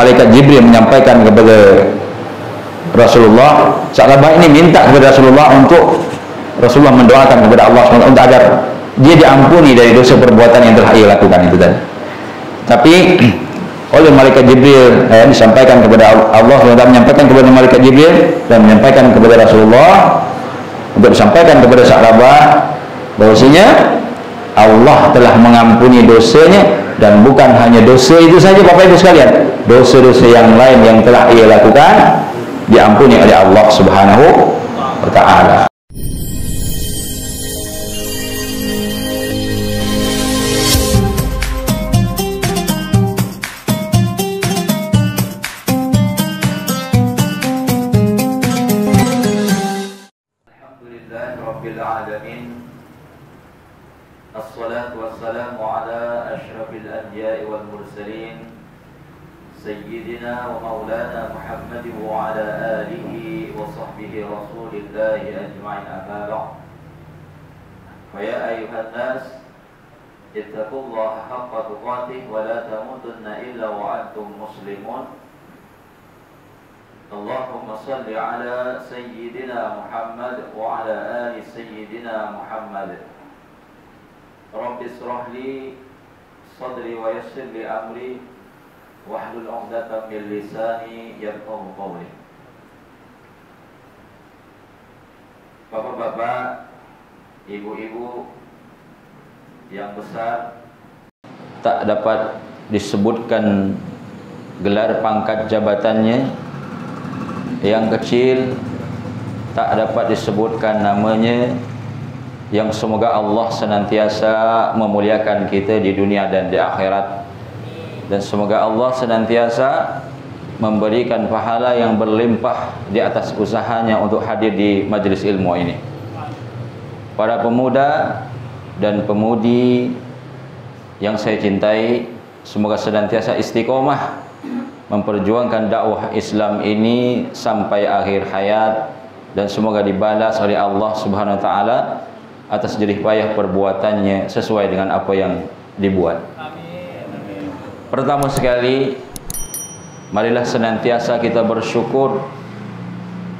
malaikat Jibril menyampaikan kepada Rasulullah, sahabat ini minta kepada Rasulullah untuk Rasulullah mendoakan kepada Allah SWT untuk agar dia diampuni dari dosa perbuatan yang telah ia lakukan itu tadi. Tapi oleh malaikat Jibril disampaikan kepada Allah SWT, menyampaikan kepada malaikat Jibril dan menyampaikan kepada Rasulullah untuk disampaikan kepada sahabat bahwasanya Allah telah mengampuni dosanya, dan bukan hanya dosa itu saja Bapak Ibu sekalian, dosa-dosa yang lain yang telah ia lakukan diampuni oleh Allah Subhanahu wa taala. Alhamdulillahirabbil alamin. Assalatu wassalamu ala asyrafil anbiya'i wal mursalin Sayyidina wa maulana Muhammad wa ala alihi wa sahbihi rasulillahi ajma'in, amma ba'd. Fa ya ayyuhan nas ittaqullaha haqqa tuqatih wa la tamutunna illa wa antum muslimun. Allahumma salli ala Sayyidina Muhammad wa ala ali Sayyidina Muhammad. Rabbi israh li sadri wa yassir li amri wahlul 'uqdatam min lisani yafqahu qawli. Bapak-bapak, ibu-ibu yang besar, tak dapat disebutkan gelar pangkat jabatannya. Yang kecil tak dapat disebutkan namanya. Yang semoga Allah senantiasa memuliakan kita di dunia dan di akhirat, dan semoga Allah senantiasa memberikan pahala yang berlimpah di atas usahanya untuk hadir di majlis ilmu ini. Para pemuda dan pemudi yang saya cintai, semoga senantiasa istiqomah memperjuangkan dakwah Islam ini sampai akhir hayat, dan semoga dibalas oleh Allah Subhanahu wa taala atas jerih payah perbuatannya sesuai dengan apa yang dibuat. Amin. Pertama sekali, marilah senantiasa kita bersyukur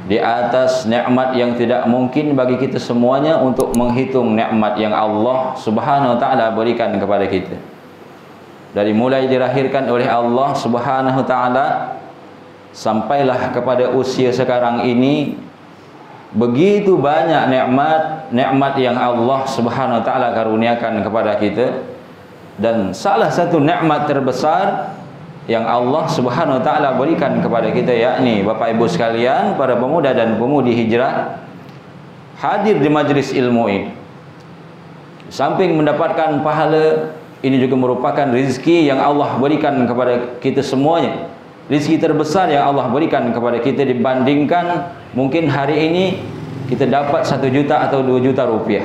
di atas nikmat yang tidak mungkin bagi kita semuanya untuk menghitung nikmat yang Allah Subhanahu wa taala berikan kepada kita. Dari mulai dilahirkan oleh Allah Subhanahu wa taala sampailah kepada usia sekarang ini, begitu banyak nikmat yang Allah Subhanahu wa taala karuniakan kepada kita. Dan salah satu nikmat terbesar yang Allah Subhanahu wa taala berikan kepada kita, yakni Bapak Ibu sekalian, para pemuda dan pemudi hijrah, hadir di majlis ilmu ini. Samping mendapatkan pahala, ini juga merupakan rezeki yang Allah berikan kepada kita semuanya. Rezeki terbesar yang Allah berikan kepada kita dibandingkan mungkin hari ini kita dapat 1 juta atau 2 juta rupiah.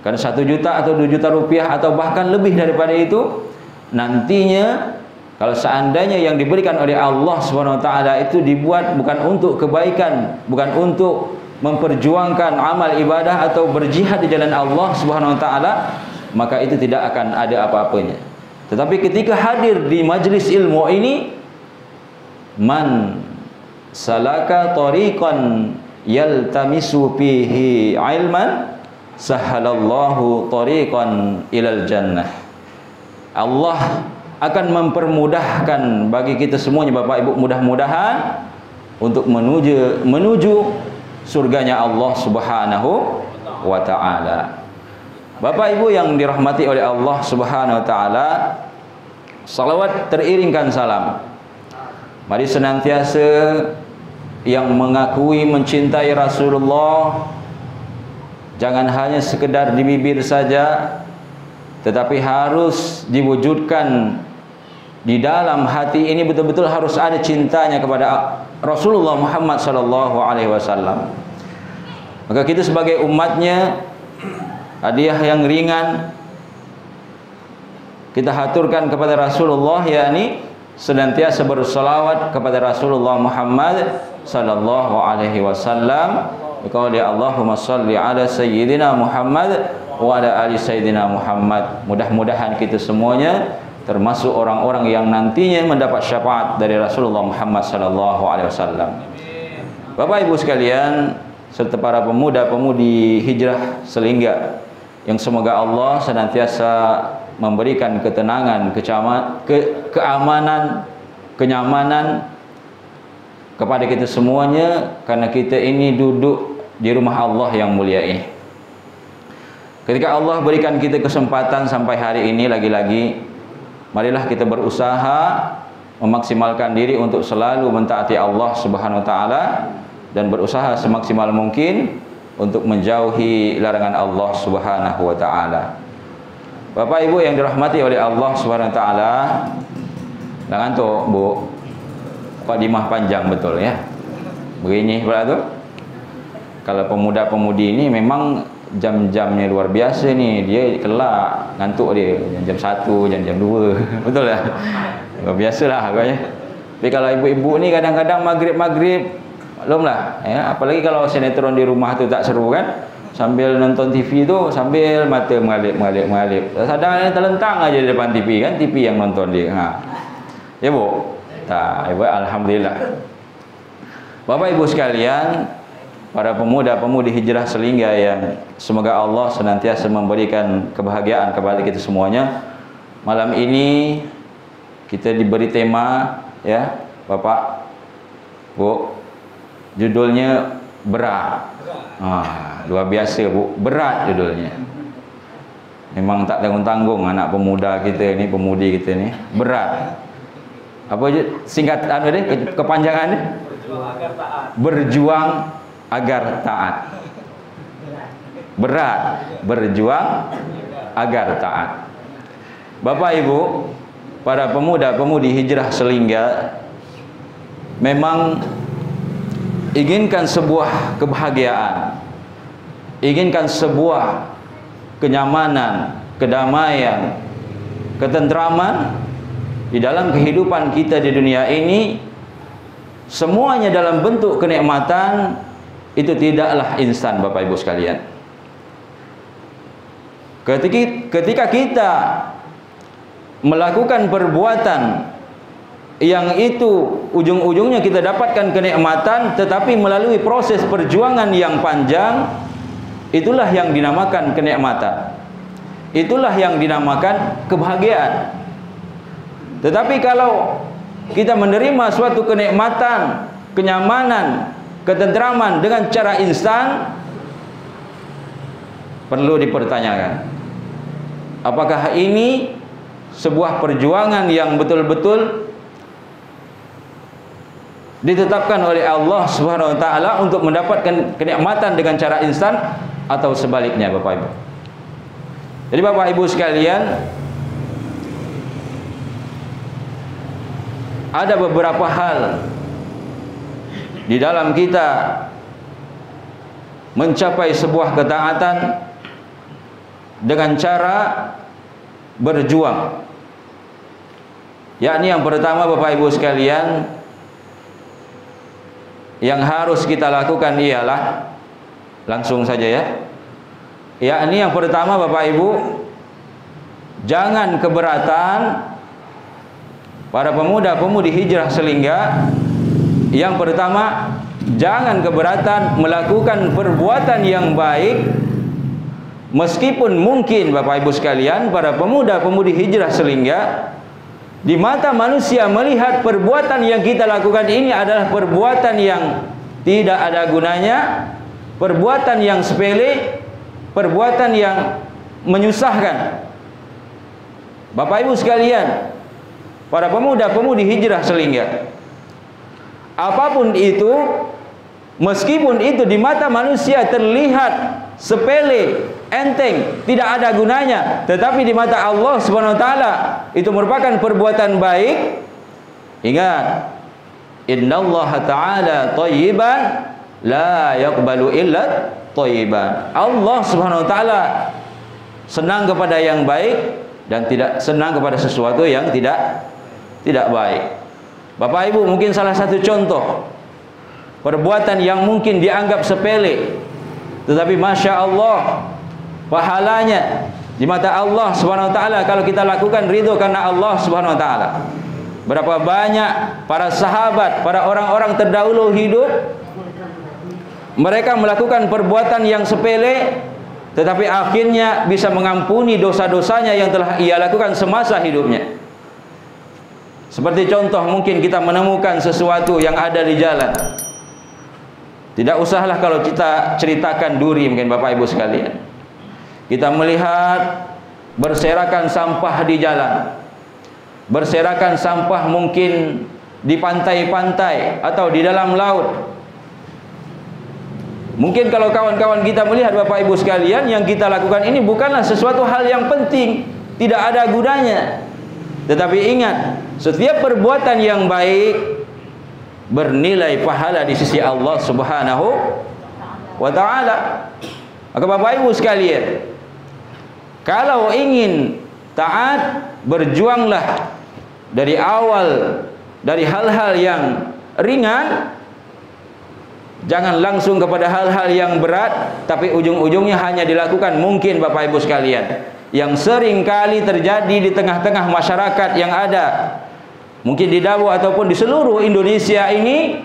Karena 1 juta atau 2 juta rupiah atau bahkan lebih daripada itu, nantinya kalau seandainya yang diberikan oleh Allah SWT itu dibuat bukan untuk kebaikan, bukan untuk memperjuangkan amal ibadah atau berjihad di jalan Allah SWT, maka itu tidak akan ada apa-apanya. Tetapi ketika hadir di majlis ilmu ini, man salaka tariqan yaltamisu fihi ilman sahalallahu tariqan ilal jannah. Allah akan mempermudahkan bagi kita semuanya Bapak Ibu, mudah-mudahan untuk menuju surganya Allah Subhanahu wa taala. Bapak Ibu yang dirahmati oleh Allah Subhanahu wa taala, salawat teriringkan salam. Mari senantiasa yang mengakui mencintai Rasulullah jangan hanya sekedar di bibir saja, tetapi harus diwujudkan di dalam hati ini. Betul-betul harus ada cintanya kepada Rasulullah Muhammad sallallahu alaihi wasallam. Maka kita sebagai umatnya, hadiah yang ringan kita haturkan kepada Rasulullah, yakni senantiasa berselawat kepada Rasulullah Muhammad sallallahu alaihi wasallam. Qauli Allahumma shalli ala sayyidina Muhammad wa ala ali sayyidina Muhammad. Mudah-mudahan kita semuanya termasuk orang-orang yang nantinya mendapat syafaat dari Rasulullah Muhammad sallallahu alaihi wasallam. Bapak Ibu sekalian, serta para pemuda-pemudi hijrah Selingga, yang semoga Allah senantiasa memberikan ketenangan, keamanan, kenyamanan kepada kita semuanya, karena kita ini duduk di rumah Allah yang mulia ini. Ketika Allah berikan kita kesempatan sampai hari ini, lagi-lagi marilah kita berusaha memaksimalkan diri untuk selalu mentaati Allah Subhanahu wa taala dan berusaha semaksimal mungkin untuk menjauhi larangan Allah Subhanahu wa taala. Bapak Ibu yang dirahmati oleh Allah Subhanahu wa taala, jangan tuh Bu, Qadimah panjang betul ya. Begini pula tuh. Kalau pemuda-pemudi ini memang jam-jamnya luar biasa nih, dia kelak ngantuk dia jam 1, jam 2. Betul lah. Luar biasalah agaknya. Tapi kalau ibu-ibu ni kadang-kadang maghrib belum lah ya, apalagi kalau sinetron di rumah tu tak seru kan, sambil nonton TV tu sambil mata mengalip. Kadang-kadang terlentang aja di depan TV kan, TV yang nonton dia. Ya Bu. Tak, ibu alhamdulillah. Bapak Ibu sekalian, para pemuda-pemudi hijrah Selingga yang semoga Allah senantiasa memberikan kebahagiaan kepada kita semuanya. Malam ini kita diberi tema ya, Bapak, Bu. Judulnya berat. Luar biasa Bu, berat judulnya. Memang tak tanggung-tanggung anak pemuda kita ni, pemudi kita ni, berat. Apa je singkat dia, kepanjangan dia? Berjuang agar taat. Berat, berjuang agar taat. Bapak Ibu, para pemuda-pemudi hijrah Selingga memang inginkan sebuah kebahagiaan, inginkan sebuah kenyamanan, kedamaian, ketentraman di dalam kehidupan kita di dunia ini. Semuanya dalam bentuk kenikmatan. Itu tidaklah instan Bapak Ibu sekalian. Ketika kita melakukan perbuatan yang itu ujung-ujungnya kita dapatkan kenikmatan, tetapi melalui proses perjuangan yang panjang, itulah yang dinamakan kenikmatan. Itulah yang dinamakan kebahagiaan. Tetapi kalau kita menerima suatu kenikmatan, kenyamanan, ketentraman dengan cara instan, perlu dipertanyakan, apakah ini sebuah perjuangan yang betul-betul ditetapkan oleh Allah Subhanahu wa taala untuk mendapatkan kenikmatan dengan cara instan, atau sebaliknya Bapak Ibu. Jadi Bapak Ibu sekalian, ada beberapa hal di dalam kita mencapai sebuah ketaatan dengan cara berjuang. Yakni yang pertama Bapak Ibu sekalian, yang harus kita lakukan ialah, langsung saja ya, yakni yang pertama Bapak Ibu, jangan keberatan para pemuda-pemudi hijrah Selingga. Yang pertama, jangan keberatan melakukan perbuatan yang baik, meskipun mungkin Bapak Ibu sekalian, para pemuda-pemudi hijrah Selingga, di mata manusia melihat perbuatan yang kita lakukan ini adalah perbuatan yang tidak ada gunanya, perbuatan yang sepele, perbuatan yang menyusahkan. Bapak Ibu sekalian, para pemuda-pemudi hijrah Selingga, apapun itu, meskipun itu di mata manusia terlihat sepele, enteng, tidak ada gunanya, tetapi di mata Allah Subhanahu wa taala itu merupakan perbuatan baik. Ingat, innallaha ta'ala thayyiban la yaqbalu illa thayyiban. Allah Subhanahu wa taala senang kepada yang baik dan tidak senang kepada sesuatu yang tidak baik. Bapak Ibu, mungkin salah satu contoh perbuatan yang mungkin dianggap sepele, tetapi Masya Allah pahalanya Di mata Allah Subhanahu wa taala kalau kita lakukan ridho karena Allah Subhanahu wa taala. Berapa banyak para sahabat, para orang-orang terdahulu hidup, mereka melakukan perbuatan yang sepele, tetapi akhirnya bisa mengampuni dosa-dosanya yang telah ia lakukan semasa hidupnya. Seperti contoh, mungkin kita menemukan sesuatu yang ada di jalan. Tidak usahlah kalau kita ceritakan duri, mungkin Bapak Ibu sekalian. Kita melihat berserakan sampah di jalan. Berserakan sampah mungkin di pantai-pantai atau di dalam laut. Mungkin kalau kawan-kawan kita melihat Bapak Ibu sekalian, yang kita lakukan ini bukanlah sesuatu hal yang penting, tidak ada gunanya. Tetapi ingat, setiap perbuatan yang baik bernilai pahala di sisi Allah Subhanahu wa taala. Maka Bapak Ibu sekalian, kalau ingin taat, berjuanglah dari awal, dari hal-hal yang ringan. Jangan langsung kepada hal-hal yang berat, tapi ujung-ujungnya hanya dilakukan. Mungkin Bapak Ibu sekalian, yang sering kali terjadi di tengah-tengah masyarakat yang ada, mungkin di Davao ataupun di seluruh Indonesia ini,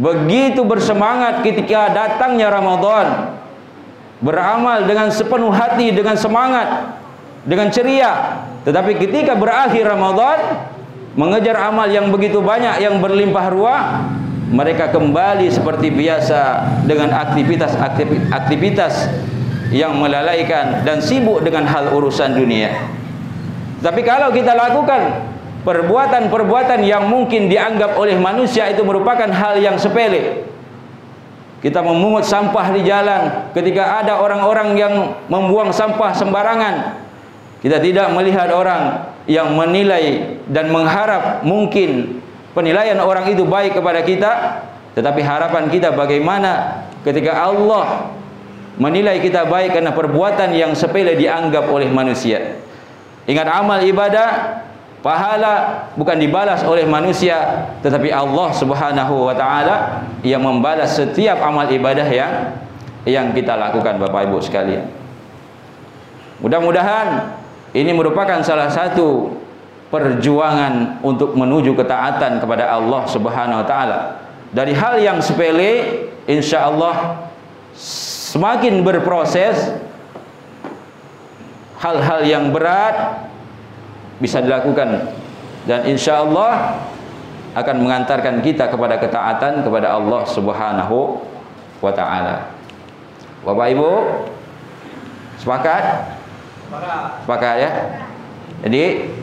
begitu bersemangat ketika datangnya Ramadan, beramal dengan sepenuh hati, dengan semangat, dengan ceria. Tetapi ketika berakhir Ramadan, mengejar amal yang begitu banyak, yang berlimpah ruah, mereka kembali seperti biasa dengan aktivitas yang melalaikan dan sibuk dengan hal urusan dunia. Tapi kalau kita lakukan perbuatan-perbuatan yang mungkin dianggap oleh manusia itu merupakan hal yang sepele. Kita memungut sampah di jalan, ketika ada orang-orang yang membuang sampah sembarangan, kita tidak melihat orang yang menilai dan mengharap mungkin penilaian orang itu baik kepada kita, tetapi harapan kita bagaimana ketika Allah menilai kita baik karena perbuatan yang sepele dianggap oleh manusia. Ingat, amal ibadah, pahala bukan dibalas oleh manusia, tetapi Allah Subhanahu wa taala yang membalas setiap amal ibadah yang kita lakukan, Bapak Ibu sekalian. Mudah-mudahan ini merupakan salah satu perjuangan untuk menuju ketaatan kepada Allah Subhanahu wa taala. Dari hal yang sepele, insya Allah semakin berproses, hal-hal yang berat bisa dilakukan, dan insya Allah akan mengantarkan kita kepada ketaatan kepada Allah Subhanahu wa taala. Bapak Ibu sepakat? Sepakat ya? Jadi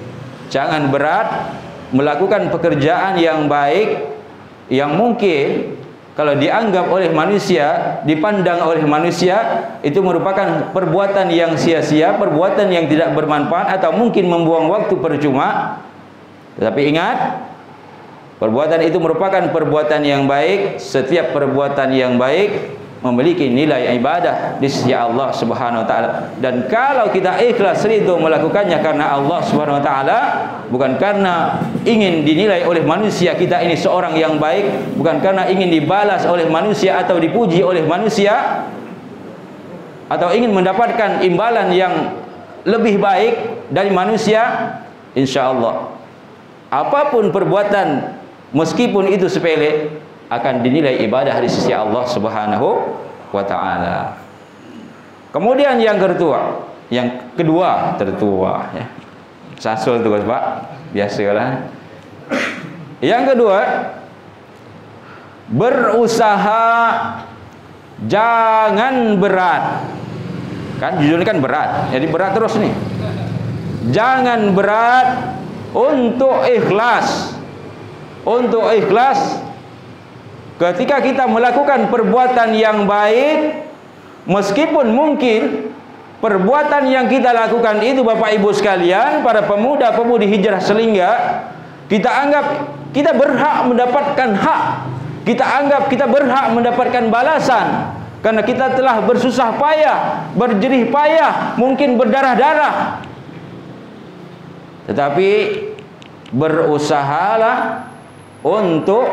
jangan berat melakukan pekerjaan yang baik, yang mungkin kalau dianggap oleh manusia, dipandang oleh manusia, itu merupakan perbuatan yang sia-sia, perbuatan yang tidak bermanfaat, atau mungkin membuang waktu percuma. Tetapi ingat, perbuatan itu merupakan perbuatan yang baik. Setiap perbuatan yang baik memiliki nilai ibadah di sisi Allah Subhanahu wa taala. Dan kalau kita ikhlas ridho melakukannya karena Allah Subhanahu wa taala, bukan karena ingin dinilai oleh manusia kita ini seorang yang baik, bukan karena ingin dibalas oleh manusia atau dipuji oleh manusia, atau ingin mendapatkan imbalan yang lebih baik dari manusia, insya Allah apapun perbuatan, meskipun itu sepele, akan dinilai ibadah di sisi Allah Subhanahu wa taala. Kemudian yang kedua tertua ya. Sasul terus Pak, biasalah. Yang kedua, berusaha jangan berat. Kan judulnya kan berat, jadi berat terus nih. Jangan berat untuk ikhlas. Untuk ikhlas ketika kita melakukan perbuatan yang baik, meskipun mungkin perbuatan yang kita lakukan itu, Bapak Ibu sekalian, para pemuda-pemudi Hijrah Selingga, kita anggap kita berhak mendapatkan hak, kita anggap kita berhak mendapatkan balasan, karena kita telah bersusah payah, berjerih payah, mungkin berdarah-darah. Tetapi berusahalah untuk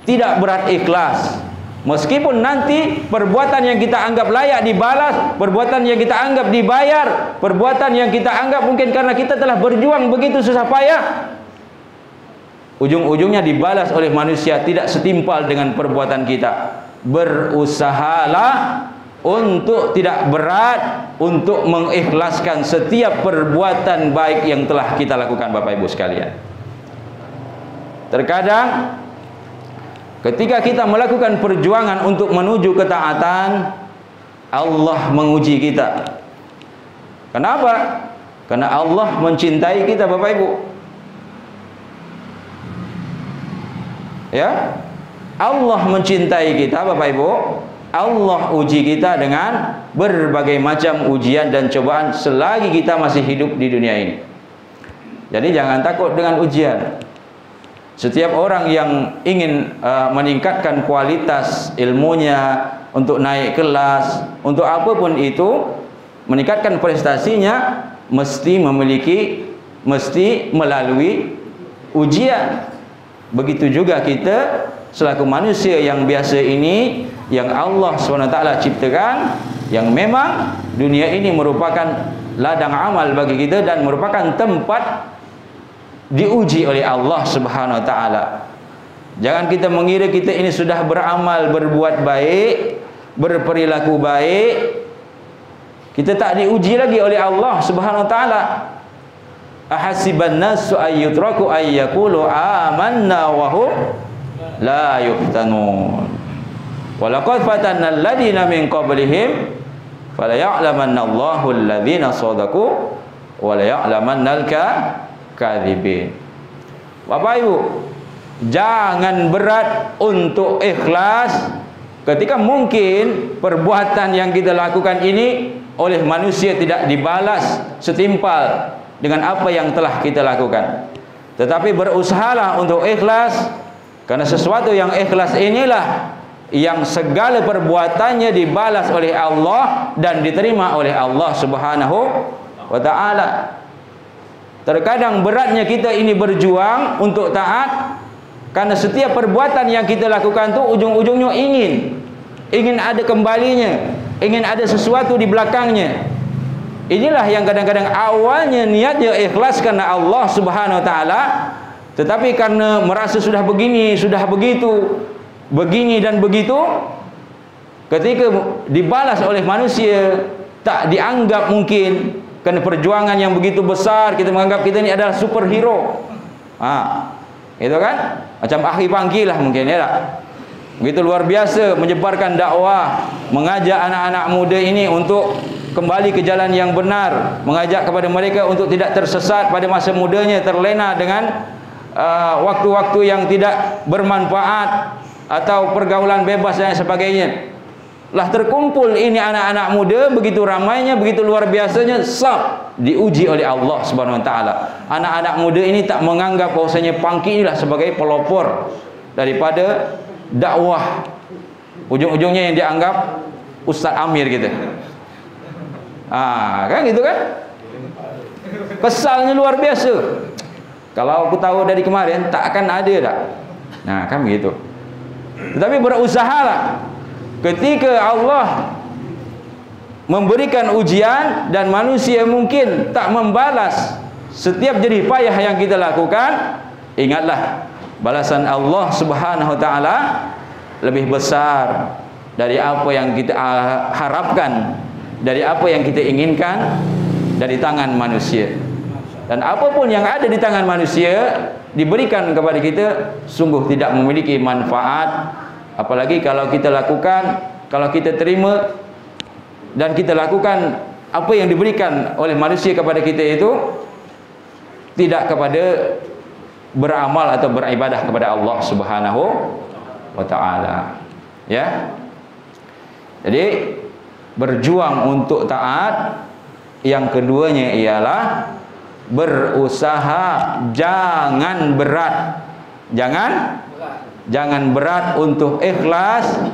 tidak berat ikhlas, Meskipun nanti perbuatan yang kita anggap layak dibalas, perbuatan yang kita anggap dibayar, perbuatan yang kita anggap mungkin karena kita telah berjuang begitu susah payah, ujung-ujungnya dibalas oleh manusia tidak setimpal dengan perbuatan kita. Berusahalah untuk tidak berat untuk mengikhlaskan setiap perbuatan baik yang telah kita lakukan, Bapak Ibu sekalian. Terkadang ketika kita melakukan perjuangan untuk menuju ketaatan, Allah menguji kita. Kenapa? Karena Allah mencintai kita, Bapak Ibu. Ya, Allah mencintai kita, Bapak Ibu. Allah uji kita dengan berbagai macam ujian dan cobaan selagi kita masih hidup di dunia ini. Jadi jangan takut dengan ujian. Setiap orang yang ingin meningkatkan kualitas ilmunya, untuk naik kelas, untuk apapun itu, meningkatkan prestasinya, mesti melalui ujian. Begitu juga kita selaku manusia yang biasa ini, yang Allah SWT ciptakan, yang memang dunia ini merupakan ladang amal bagi kita dan merupakan tempat diuji oleh Allah Subhanahu wa taala. Jangan kita mengira kita ini sudah beramal, berbuat baik, berperilaku baik, kita tak diuji lagi oleh Allah Subhanahu wa taala. Ahasiban nasu ayyutraku ayyaqulu amanna wa hum la yuftanun. Walaqad fatanna alladziina min qablihim fala ya'lamanna Allahu alladziina shadaqu wa la ya'lamanna al-kadzibin. Bapak Ibu, jangan berat untuk ikhlas ketika mungkin perbuatan yang kita lakukan ini oleh manusia tidak dibalas setimpal dengan apa yang telah kita lakukan. Tetapi berusahalah untuk ikhlas, karena sesuatu yang ikhlas inilah yang segala perbuatannya dibalas oleh Allah dan diterima oleh Allah Subhanahu wa taala. Terkadang beratnya kita ini berjuang untuk taat, karena setiap perbuatan yang kita lakukan itu ujung-ujungnya ingin ada kembalinya, ingin ada sesuatu di belakangnya. Inilah yang kadang-kadang awalnya niatnya ikhlas karena Allah Subhanahu wa taala, tetapi karena merasa sudah begini, sudah begitu, begini dan begitu, ketika dibalas oleh manusia tak dianggap mungkin, karena perjuangan yang begitu besar, kita menganggap kita ini adalah superhero. Itu kan? Macam Akhi Pangki lah mungkin ya tak? Begitu luar biasa menyebarkan dakwah, mengajak anak-anak muda ini untuk kembali ke jalan yang benar, mengajak kepada mereka untuk tidak tersesat pada masa mudanya, terlena dengan waktu-waktu yang tidak bermanfaat atau pergaulan bebas dan sebagainya. Lah terkumpul ini anak-anak muda begitu ramainya, begitu luar biasanya, diuji oleh Allah Subhanahu wa taala. Anak-anak muda ini tak menganggap bahwasanya Pangki inilah sebagai pelopor daripada dakwah. Ujung-ujungnya yang dianggap Ustaz Amir gitu. Kan gitu kan? Kesalnya luar biasa. Kalau aku tahu dari kemarin tak akan ada dah. Nah, kan begitu. Tetapi berusahalah. Ketika Allah memberikan ujian dan manusia mungkin tak membalas setiap jerih payah yang kita lakukan, ingatlah balasan Allah Subhanahu wa taala lebih besar dari apa yang kita harapkan, dari apa yang kita inginkan dari tangan manusia. Dan apapun yang ada di tangan manusia diberikan kepada kita sungguh tidak memiliki manfaat. Apalagi kalau kita lakukan, kalau kita terima dan kita lakukan apa yang diberikan oleh manusia kepada kita itu tidak kepada beramal atau beribadah kepada Allah Subhanahu wa taala. Ya. Jadi berjuang untuk taat, yang keduanya ialah berusaha jangan berat. Jangan berat untuk ikhlas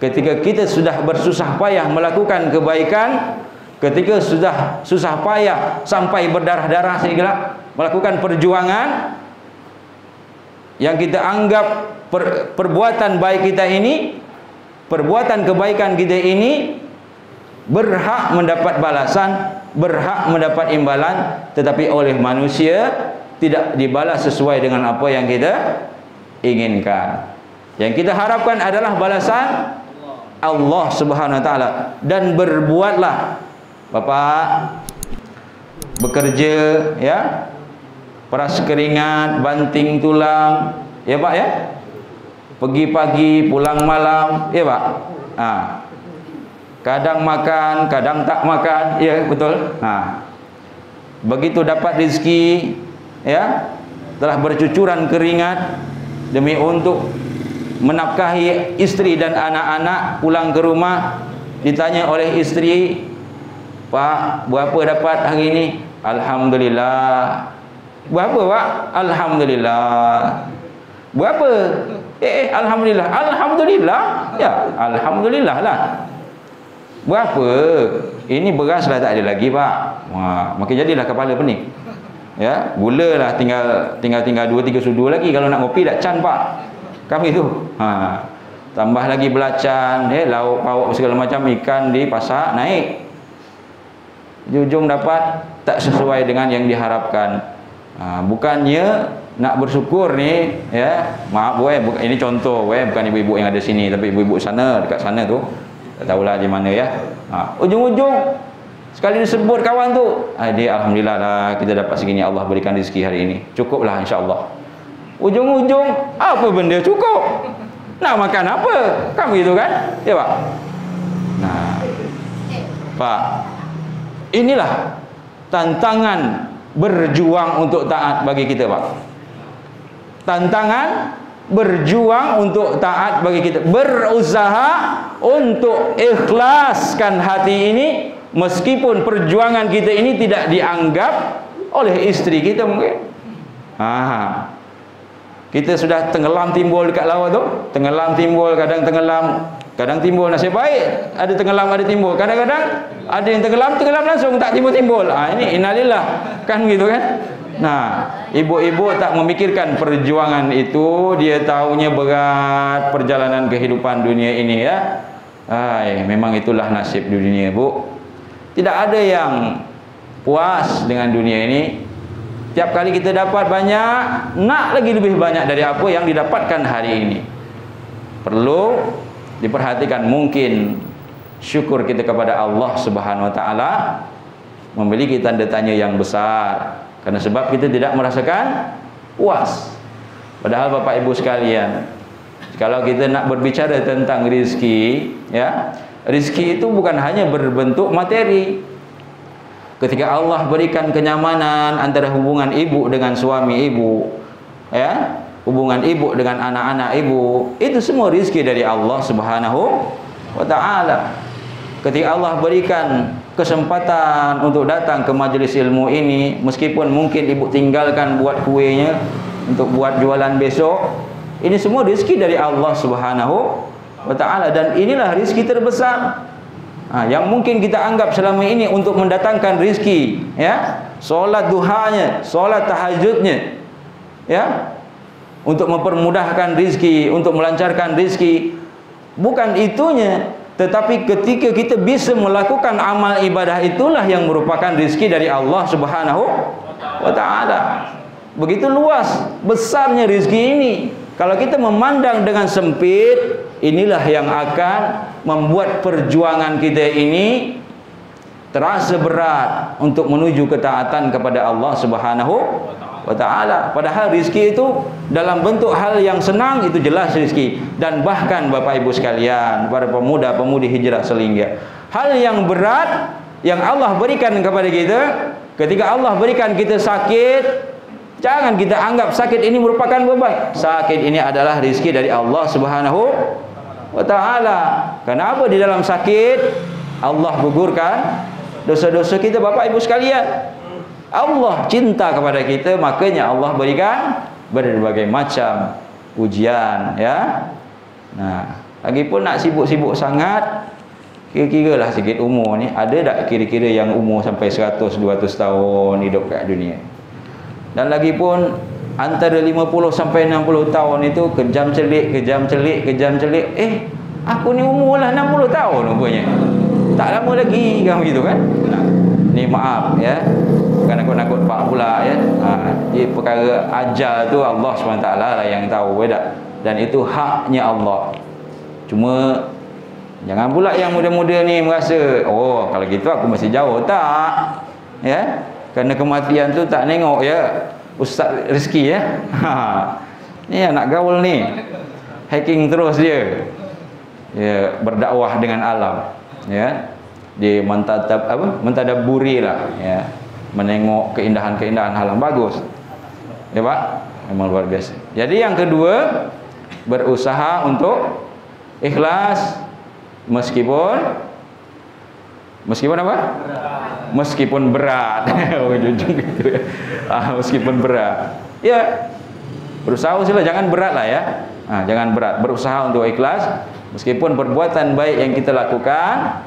ketika kita sudah bersusah payah melakukan kebaikan, ketika sudah susah payah sampai berdarah-darah sehingga melakukan perjuangan yang kita anggap perbuatan baik kita ini perbuatan kebaikan kita ini berhak mendapat balasan, berhak mendapat imbalan, tetapi oleh manusia tidak dibalas sesuai dengan apa yang kita inginkan. Yang kita harapkan adalah balasan Allah Subhanahu wa taala. Dan berbuatlah, Bapak bekerja ya, peras keringat, banting tulang, ya Pak ya. Pergi pagi, pulang malam, ya Pak. Kadang makan, kadang tak makan, ya betul. Begitu dapat rezeki, ya, telah bercucuran keringat demi untuk menafkahi istri dan anak-anak. Pulang ke rumah ditanya oleh istri, Pak, berapa dapat hari ini? Alhamdulillah. Berapa Pak? Alhamdulillah. Berapa? Alhamdulillah. Alhamdulillah. Ya, alhamdulillah lah. Berapa? Ini beras lah tak ada lagi Pak. Makin jadilah kepala pening. Ya, gula lah tinggal 2-3 sudu lagi. Kalau nak kopi dah can Pak. Kami tu. Tambah lagi belacan, lauk pauk segala macam, ikan di pasar naik. Ujung dapat tak sesuai dengan yang diharapkan. Bukannya nak bersyukur ni, ya. Maaf ini contoh bukan ibu-ibu yang ada sini, tapi ibu-ibu sana, dekat sana tu. Tak tahulah di mana ya. Ujung-ujung sekali disebut kawan tu, dia alhamdulillah lah kita dapat segini, Allah berikan rezeki hari ini. Cukuplah insya-Allah. Ujung-ujung apa benda cukup? Nak makan apa? Kan begitu kan? Ya Pak. Pak, inilah tantangan berjuang untuk taat bagi kita Pak. Tantangan berjuang untuk taat bagi kita, berusaha untuk ikhlaskan hati ini, meskipun perjuangan kita ini tidak dianggap oleh istri kita mungkin. Kita sudah tenggelam timbul dekat laut tu, tenggelam timbul, kadang timbul nasib baik, ada tenggelam ada timbul, kadang-kadang ada yang tenggelam langsung tak timbul. Ini innalillah, kan gitu kan. Ibu-ibu tak memikirkan perjuangan itu, dia taunya berat perjalanan kehidupan dunia ini ya. Memang itulah nasib di dunia Bu. Tidak ada yang puas dengan dunia ini. Tiap kali kita dapat banyak, nak lagi lebih banyak dari apa yang didapatkan hari ini. Perlu diperhatikan, mungkin syukur kita kepada Allah Subhanahu wa taala memiliki tanda tanya yang besar. Karena sebab kita tidak merasakan puas. Padahal Bapak Ibu sekalian, kalau kita nak berbicara tentang rezeki, ya, rezeki itu bukan hanya berbentuk materi. Ketika Allah berikan kenyamanan antara hubungan ibu dengan suami ibu, ya, hubungan ibu dengan anak-anak ibu, itu semua rezeki dari Allah Subhanahu wa taala. Ketika Allah berikan kesempatan untuk datang ke majlis ilmu ini, meskipun mungkin ibu tinggalkan buat kuenya untuk buat jualan besok, ini semua rezeki dari Allah Subhanahu wa taala, dan inilah rezeki terbesar. Yang mungkin kita anggap selama ini untuk mendatangkan rezeki, ya, solat duhanya, solat tahajudnya, ya, untuk mempermudahkan rezeki, untuk melancarkan rezeki, bukan itunya. Tetapi ketika kita bisa melakukan amal ibadah, itulah yang merupakan rezeki dari Allah Subhanahu wa taala. Begitu luas, besarnya rezeki ini. Kalau kita memandang dengan sempit, inilah yang akan membuat perjuangan kita ini terasa berat untuk menuju ketaatan kepada Allah Subhanahu wa taala. Padahal rezeki itu dalam bentuk hal yang senang, itu jelas rezeki. Dan bahkan Bapak Ibu sekalian, para pemuda-pemudi hijrah selingga, hal yang berat yang Allah berikan kepada kita, ketika Allah berikan kita sakit, jangan kita anggap sakit ini merupakan beban. Sakit ini adalah rezeki dari Allah Subhanahu wa taala. Kenapa di dalam sakit Allah gugurkan dosa-dosa kita Bapak Ibu sekalian? Allah cinta kepada kita, makanya Allah berikan berbagai macam ujian, ya. Lagipun nak sibuk-sibuk sangat, kira-kira lah sikit umur ni, ada tak kira-kira yang umur sampai 100-200 tahun hidup kat dunia? Dan lagipun antara 50 sampai 60 tahun itu kejam celik, Aku ni umur lah 60 tahun rupanya. Tak lama lagi kan begitu kan. Ni maaf ya. Bukan nakut-nakut pak pula ya. Di perkara ajal tu Allah SWT lah yang tahu ya tak. Dan itu haknya Allah. Cuma jangan pula yang muda-muda ni merasa, oh kalau gitu aku masih jauh. Tak. Ya. Kerana kematian tu tak nengok ya. Ustaz rezeki ya. Ni anak gaul ni. Hacking terus dia. Ya, berdakwah dengan alam. Ya. Di mentadabburi lah ya. Menengok keindahan-keindahan alam. Bagus. Ya Pak? Memang luar biasa. Jadi yang kedua, berusaha untuk ikhlas meskipun apa? Meskipun berat. Ujung-ujung gitu ya. Meskipun berat. Ya. Berusaha sila, jangan berat lah ya. Jangan berat. Berusaha untuk ikhlas meskipun perbuatan baik yang kita lakukan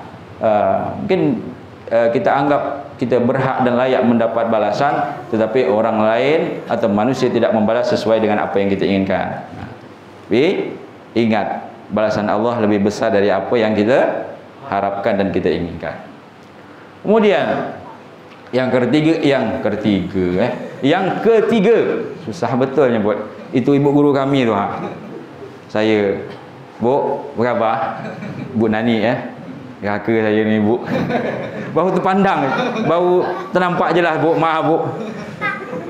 mungkin kita anggap kita berhak dan layak mendapat balasan, tetapi orang lain atau manusia tidak membalas sesuai dengan apa yang kita inginkan. Tapi ingat, balasan Allah lebih besar dari apa yang kita harapkan dan kita inginkan. Kemudian yang ketiga susah betul nyebut. Itu ibu guru kami tu Saya, Bu, berapa? Bu Nani ya. Raka saya ni Bu. Baru terpandang, baru ternampak je lah Bu. Maaf Bu.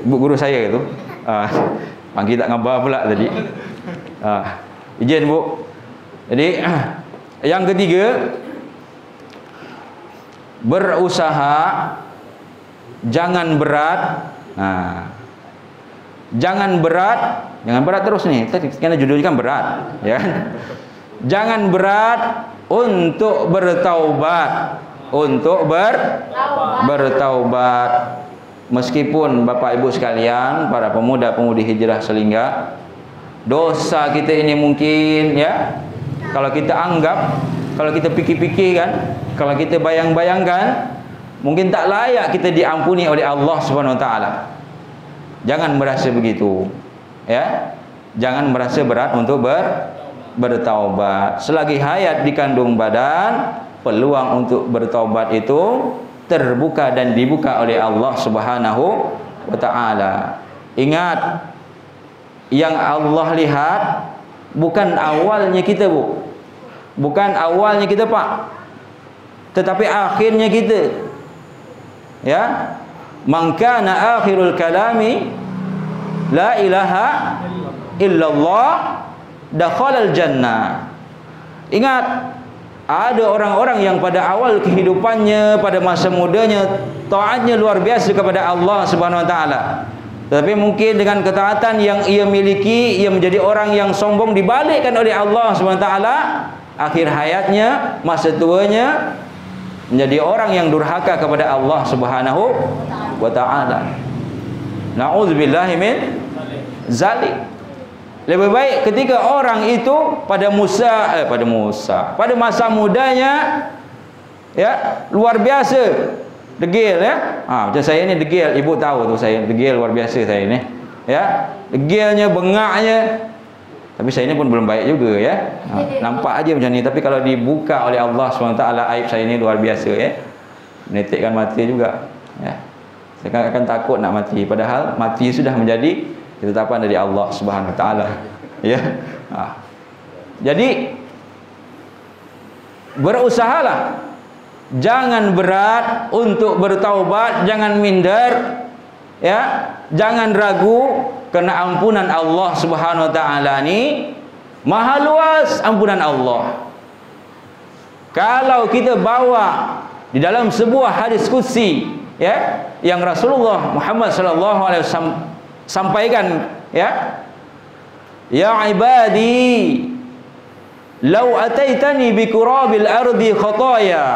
Bu guru saya tu. Panggil tak ngabar pula tadi. Izin Bu. Jadi yang ketiga, berusaha, jangan berat. Jangan berat terus nih. Karena judulnya kan berat, ya. Jangan berat untuk bertaubat, bertaubat. Meskipun Bapak Ibu sekalian, para pemuda-pemudi hijrah selingga, dosa kita ini mungkin ya, kalau kita anggap, kalau kita pikir-pikir kan, kalau kita bayang-bayangkan, mungkin tak layak kita diampuni oleh Allah Subhanahu Wa Taala. Jangan merasa begitu, ya. Jangan merasa berat untuk bertaubat. Selagi hayat dikandung badan, peluang untuk bertaubat itu terbuka dan dibuka oleh Allah Subhanahu Wa Taala. Ingat, yang Allah lihat bukan awalnya kita Bu, bukan awalnya kita Pak, tetapi akhirnya kita. Ya, man kana akhirul kalami la ilaha illallah dakhalal jannah. Ingat, ada orang-orang yang pada awal kehidupannya, pada masa mudanya, taatnya luar biasa kepada Allah Subhanahu Wa Taala. Tetapi mungkin dengan ketaatan yang ia miliki, ia menjadi orang yang sombong, dibalikkan oleh Allah Subhanahu Wa Taala. Akhir hayatnya, masa tuanya, menjadi orang yang durhaka kepada Allah Subhanahu Wa Taala. Na'udzubillahi min zalik. Lebih baik ketika orang itu pada masa mudanya ya, luar biasa degil ya. Macam saya ni degil, ibu tahu tu saya degil luar biasa saya ni. Ya, degilnya, bengaknya. Tapi saya ni pun belum baik juga ya. Nampak aja macam ni, tapi kalau dibuka oleh Allah SWT aib saya ni luar biasa ya. Menetikkan mati juga ya. Saya akan takut nak mati, padahal mati sudah menjadi ketetapan dari Allah Subhanahu Wa Taala ya. Jadi berusahalah, jangan berat untuk bertaubat, jangan minder ya, jangan ragu, kerana ampunan Allah Subhanahu Wa Taala ni maha luas ampunan Allah. Kalau kita bawa di dalam sebuah hadis qudsi ya, yang Rasulullah Muhammad sallallahu alaihi wasallam sampaikan ya, ya ibadi law ataitani bi qurabil ardi khataya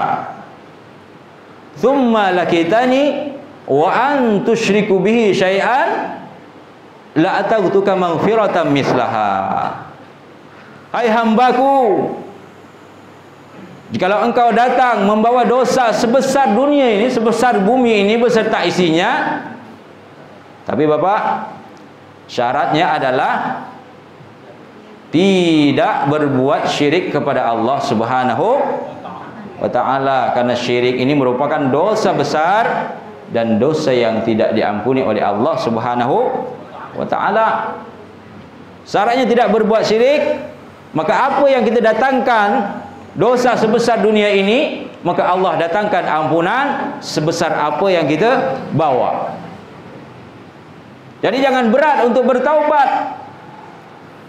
thumma lakitani wa an tusyriku bihi syai'an la ataghtuka maghfiratan mislaha. Hai hambaku, jikalau engkau datang membawa dosa sebesar dunia ini, sebesar bumi ini beserta isinya, tapi Bapak, syaratnya adalah tidak berbuat syirik kepada Allah Subhanahu wa ta'ala, karena syirik ini merupakan dosa besar dan dosa yang tidak diampuni oleh Allah Subhanahu wa ta'ala. Syaratnya tidak berbuat syirik, maka apa yang kita datangkan dosa sebesar dunia ini, maka Allah datangkan ampunan sebesar apa yang kita bawa. Jadi jangan berat untuk bertaubat.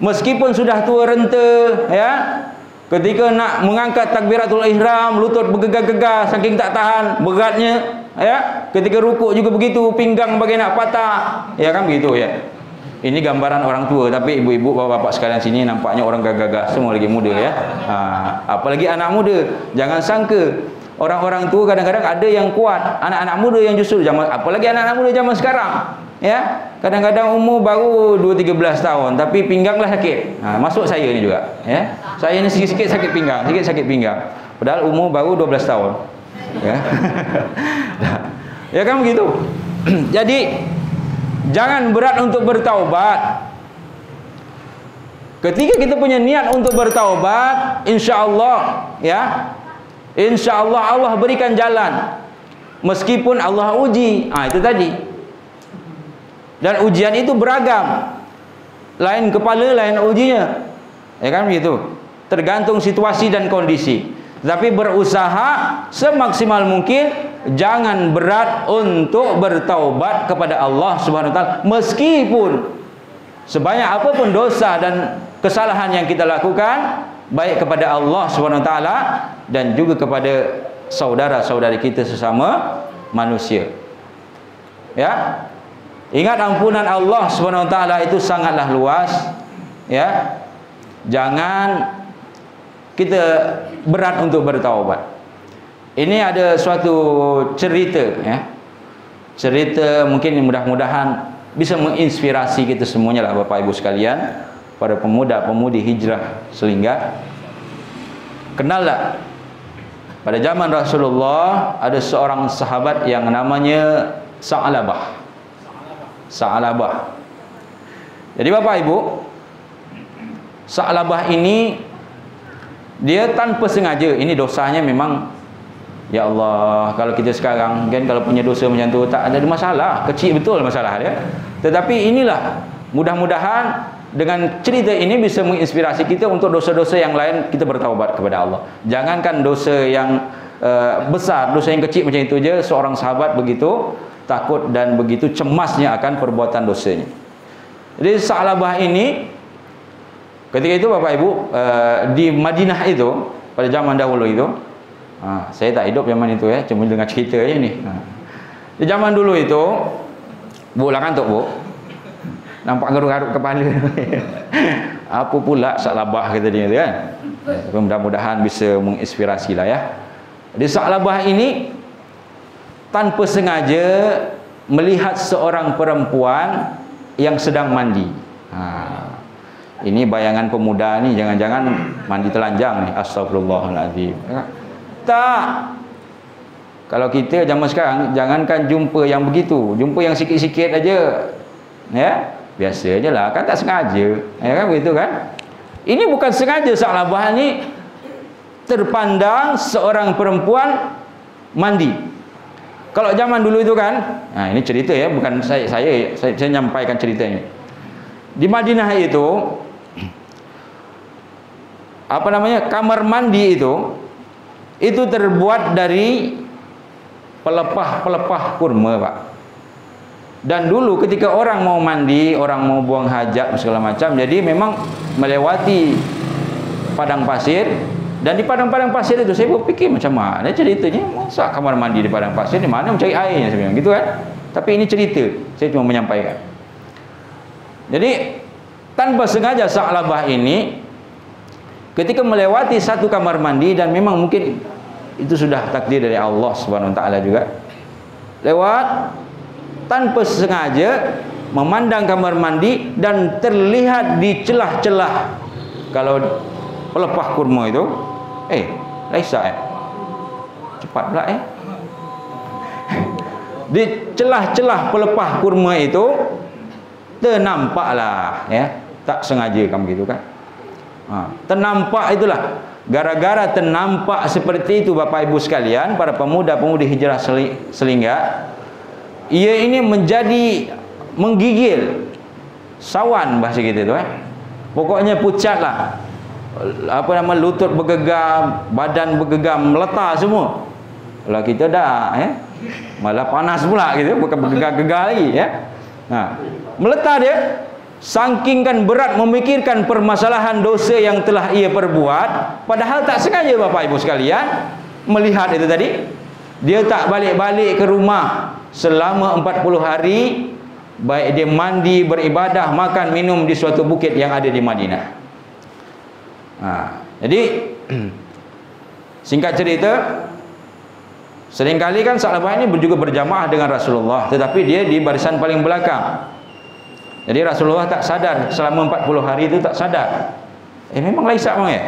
Meskipun sudah tua renta, ya, ketika nak mengangkat takbiratul ihram, lutut bergegar-gegar saking tak tahan beratnya, ya. Ketika rukuk juga begitu, pinggang bagai nak patah, ya kan begitu ya. Ini gambaran orang tua, tapi ibu-ibu, bapak-bapak sekalian sini nampaknya orang gagah-gagah, semua lagi muda ya. Apalagi anak muda. Jangan sangka orang-orang tua kadang-kadang ada yang kuat, anak-anak muda yang justru zaman, apalagi anak-anak muda zaman sekarang, ya. Kadang-kadang umur baru 2-13 tahun tapi pingganglah sakit. Masuk saya ni juga, ya. Saya ni sikit-sikit sakit pinggang, sikit sakit pinggang. Padahal umur baru 12 tahun. Ya. Ya kan begitu. Jadi jangan berat untuk bertaubat. Ketika kita punya niat untuk bertaubat, insya-Allah, ya, insya-Allah Allah berikan jalan. Meskipun Allah uji, itu tadi. Dan ujian itu beragam. Lain kepala, lain ujinya. Ya kan begitu. Tergantung situasi dan kondisi. Tapi berusaha semaksimal mungkin, jangan berat untuk bertaubat kepada Allah Subhanahu wa taala, meskipun sebanyak apapun dosa dan kesalahan yang kita lakukan, baik kepada Allah Subhanahu wa taala dan juga kepada saudara-saudari kita sesama manusia. Ya. Ingat, ampunan Allah Subhanahu wa taala itu sangatlah luas, ya. Jangan kita berat untuk bertaubat. Ini ada suatu cerita, ya. Cerita mungkin mudah-mudahan bisa menginspirasi kita semuanya lah, Bapak Ibu sekalian, para pemuda-pemudi hijrah selingga. Kenal tak? Pada zaman Rasulullah ada seorang sahabat yang namanya Sa'labah. Sa'labah. Jadi Bapak Ibu, Sa'labah ini dia tanpa sengaja, ini dosanya memang, ya Allah, kalau kita sekarang kan kalau punya dosa macam tu tak ada masalah, kecil betul masalah dia. Tetapi inilah, mudah-mudahan dengan cerita ini bisa menginspirasi kita untuk dosa-dosa yang lain kita bertaubat kepada Allah. Jangankan dosa yang besar, dosa yang kecil macam itu je seorang sahabat begitu takut dan begitu cemasnya akan perbuatan dosanya. Jadi Sa'labah ini ketika itu Bapak Ibu di Madinah itu pada zaman dahulu itu, saya tak hidup zaman itu ya, cuma dengar cerita aja ni. Di zaman dulu itu, Bu lah kantuk Bu, nampak garuk-garuk kepala. Apa pula Sa'labah kata dia tu kan. Mudah-mudahan bisa menginspirasi lah ya. Di Sa'labah ini tanpa sengaja melihat seorang perempuan yang sedang mandi. Ini bayangan pemuda ni, jangan-jangan mandi telanjang ni. Astagfirullahaladzim. Tak. Kalau kita zaman sekarang, jangankan jumpa yang begitu, jumpa yang sikit-sikit aja, ya, biasa je lah, kan tak sengaja, ya kan begitu kan. Ini bukan sengaja. Sa'labah ni terpandang seorang perempuan mandi. Kalau zaman dulu itu kan, ini cerita ya, bukan saya nyampaikan ceritanya. Di Madinah itu, apa namanya, kamar mandi itu terbuat dari pelepah kurma, Pak. Dan dulu ketika orang mau mandi, orang mau buang hajat segala macam, jadi memang melewati padang pasir. Dan di padang-padang pasir itu saya berfikir macam mana ceritanya, masa kamar mandi di padang pasir, di mana mencari airnya sebenarnya, gitu kan. Tapi ini cerita, saya cuma menyampaikan. Jadi tanpa sengaja Sa'labah ini ketika melewati satu kamar mandi, dan memang mungkin itu sudah takdir dari Allah Subhanahu wa taala juga, lewat tanpa sengaja memandang kamar mandi dan terlihat di celah-celah kalau pelepah kurma itu, Laisa cepat pula di celah-celah pelepah kurma itu ternampaklah, ya, tak sengaja kan begitu kan. Ternampak itulah. Gara-gara ternampak seperti itu Bapak Ibu sekalian, para pemuda-pemudi hijrah Selinggak, ia ini menjadi menggigil, sawan bahasa kita tu Pokoknya pucat lah. Lutut bergegar, badan bergegar, meletar semua. Kalau kita dah malah panas pula gitu, bukan bergegar-gegar lagi meletar dia. Saking kan berat memikirkan permasalahan dosa yang telah ia perbuat, padahal tak sengaja Bapak Ibu sekalian melihat itu tadi. Dia tak balik-balik ke rumah selama 40 hari, baik dia mandi, beribadah, makan, minum di suatu bukit yang ada di Madinah. Jadi singkat cerita, seringkali kan Sa'labah ini juga berjamaah dengan Rasulullah, tetapi dia di barisan paling belakang. Jadi Rasulullah tak sadar selama 40 hari itu, tak sadar. Memang laisak bang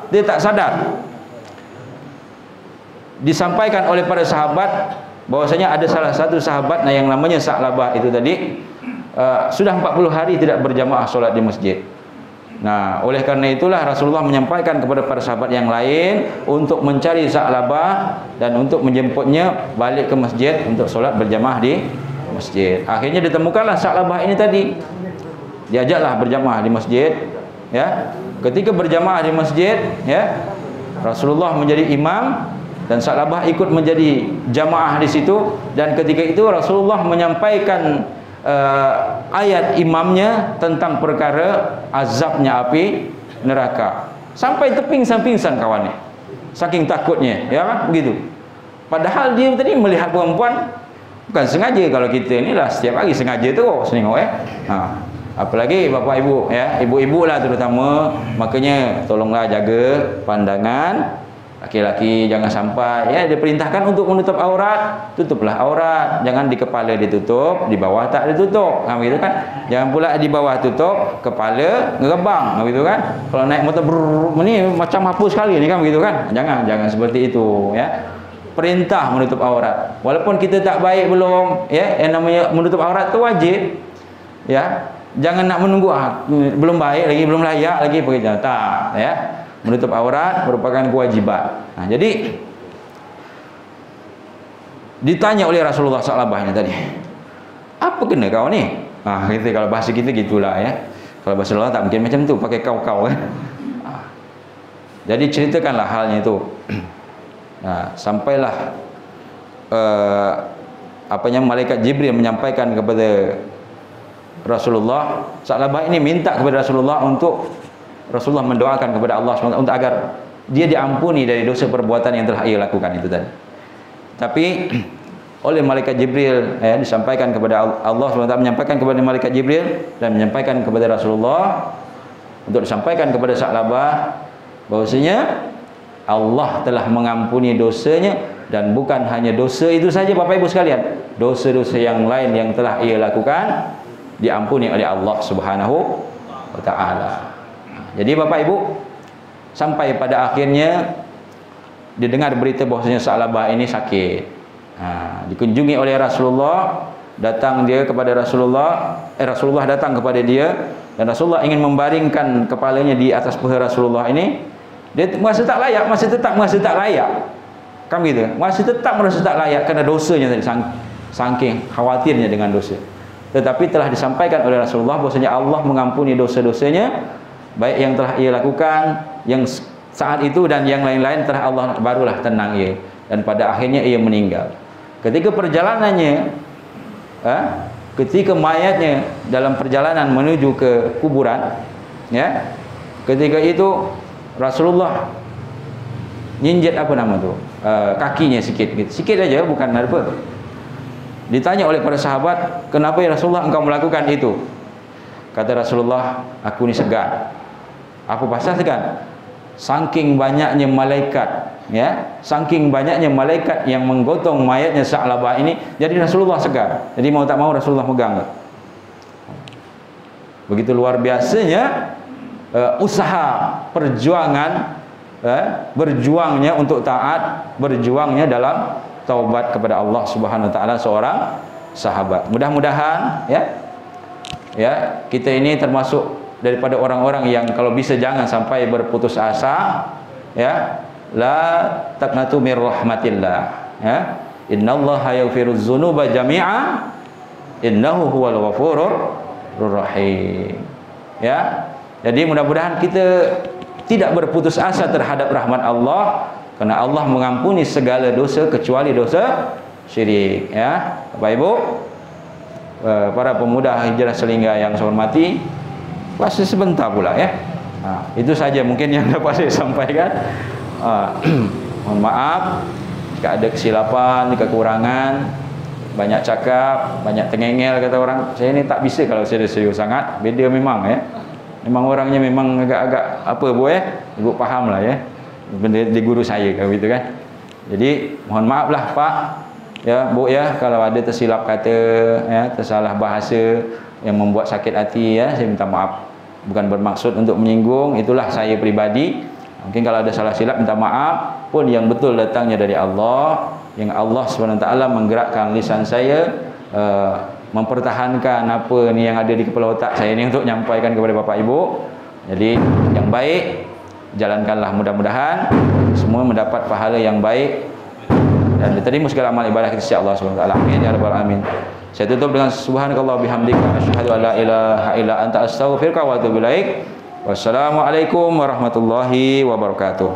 dia tak sadar. Disampaikan oleh para sahabat bahwasanya ada salah satu sahabat yang namanya Sa'labah itu tadi sudah 40 hari tidak berjamaah solat di masjid. Oleh karena itulah Rasulullah menyampaikan kepada para sahabat yang lain untuk mencari Sa'labah dan untuk menjemputnya balik ke masjid untuk solat berjamaah di masjid. Akhirnya ditemukanlah Sa'labah ini tadi. Diajaklah berjamaah di masjid, Ketika berjamaah di masjid, Rasulullah menjadi imam dan Sa'labah ikut menjadi jamaah di situ. Dan ketika itu Rasulullah menyampaikan ayat imamnya tentang perkara azabnya api neraka. Sampai terpingsan-pingsan kawannya, saking takutnya, begitu. Padahal dia tadi melihat perempuan bukan sengaja. Kalau kita inilah setiap hari sengaja terus tengok apalagi bapak ibu ibu-ibu lah terutama. Makanya tolonglah jaga pandangan laki-laki, jangan sampai diperintahkan untuk menutup aurat, tutuplah aurat. Jangan di kepala ditutup, di bawah tak ditutup, begitu kan. Jangan pula di bawah tutup, kepala ngerebang, begitu kan. Kalau naik motor ni macam hapus sekali ni kan, begitu kan. Jangan seperti itu Perintah menutup aurat. Walaupun kita tak baik belum, yang namanya menutup aurat tu wajib. Jangan nak menunggu belum baik lagi, belum layak lagi pergi jalan. Tak, menutup aurat merupakan kewajiban. Jadi ditanya oleh Rasulullah Sa'labah ini tadi, apa kena kau ni? Kita kalau bahasa kita gitulah Kalau bahasa Allah tak mungkin macam tu, pakai kau-kau Jadi ceritakanlah halnya itu. Sampailah malaikat Jibril menyampaikan kepada Rasulullah. Sa'labah ini minta kepada Rasulullah untuk Rasulullah mendoakan kepada Allah SWT untuk agar dia diampuni dari dosa perbuatan yang telah ia lakukan itu tadi. Tapi oleh malaikat Jibril disampaikan kepada Allah SWT, menyampaikan kepada malaikat Jibril dan menyampaikan kepada Rasulullah untuk disampaikan kepada Sa'labah bahwasanya Allah telah mengampuni dosanya. Dan bukan hanya dosa itu saja Bapak Ibu sekalian, dosa-dosa yang lain yang telah ia lakukan diampuni oleh Allah Subhanahu wa ta'ala. Jadi Bapak Ibu, sampai pada akhirnya didengar berita bahwasanya Sa'labah ini sakit. Dikunjungi oleh Rasulullah, datang dia kepada Rasulullah, Rasulullah datang kepada dia, dan Rasulullah ingin membaringkan kepalanya di atas paha Rasulullah ini. Dia merasa tak layak, masih tetap merasa tak layak. Kan gitu, masih tetap merasa tak layak karena dosanya tadi, saking khawatirnya dengan dosa. Tetapi telah disampaikan oleh Rasulullah bahwasanya Allah mengampuni dosa-dosanya, baik yang telah ia lakukan yang saat itu dan yang lain-lain telah Allah barulah tenang ia. Dan pada akhirnya ia meninggal. Ketika perjalanannya, ketika mayatnya dalam perjalanan menuju ke kuburan, ketika itu Rasulullah nyinjet kakinya sikit aja, bukan apa. Ditanya oleh para sahabat, kenapa ya Rasulullah engkau melakukan itu? Kata Rasulullah, aku ni segan. Apa pasal segan? Saking banyaknya malaikat, saking banyaknya malaikat yang menggotong mayatnya Sa'labah ini, jadi Rasulullah segan. Jadi mau tak mau Rasulullah megang. Begitu luar biasanya usaha perjuangan, berjuangnya untuk taat, berjuangnya dalam taubat kepada Allah Subhanahu wa taala seorang sahabat. Mudah-mudahan kita ini termasuk daripada orang-orang yang kalau bisa jangan sampai berputus asa, ya. La taqnatu mir rahmatillah, ya. Innallaha yaghfiruz dzunuba jami'a innahu huwal ghafurur rahim. Ya. Jadi mudah-mudahan kita tidak berputus asa terhadap rahmat Allah, karena Allah mengampuni segala dosa kecuali dosa syirik, ya. Bapak Ibu, para pemuda Hijrah Selingga yang saya hormati, masih sebentar pula, ya. Itu saja mungkin yang dapat saya sampaikan. Mohon maaf jika ada kesilapan, kekurangan, banyak cakap, banyak tengengel kata orang. Saya ni tak bisa kalau saya serius sangat. Beda memang, ya. Memang orangnya memang agak-agak apa Bu, ya. Ibu faham lah, ya. Benda di guru saya kalau gitu kan. Jadi mohon maaf lah Pak, ya Bu, ya, kalau ada tersilap kata, ya, tersalah bahasa yang membuat sakit hati, ya, saya minta maaf. Bukan bermaksud untuk menyinggung, itulah saya pribadi. Mungkin kalau ada salah silap minta maaf, pun yang betul datangnya dari Allah, yang Allah SWT menggerakkan lisan saya, mempertahankan apa ni yang ada di kepala otak saya ni untuk menyampaikan kepada Bapak Ibu. Jadi yang baik jalankanlah, mudah-mudahan semua mendapat pahala yang baik dan diterima segala amal ibadah kita sisi Allah SWT. Amin ya rabbal alamin. Saya tutup dengan subhanakallah bihamdika asyhadu an la ilaha illa anta astaghfiruka wa atubu ilaik. Wassalamualaikum warahmatullahi wabarakatuh.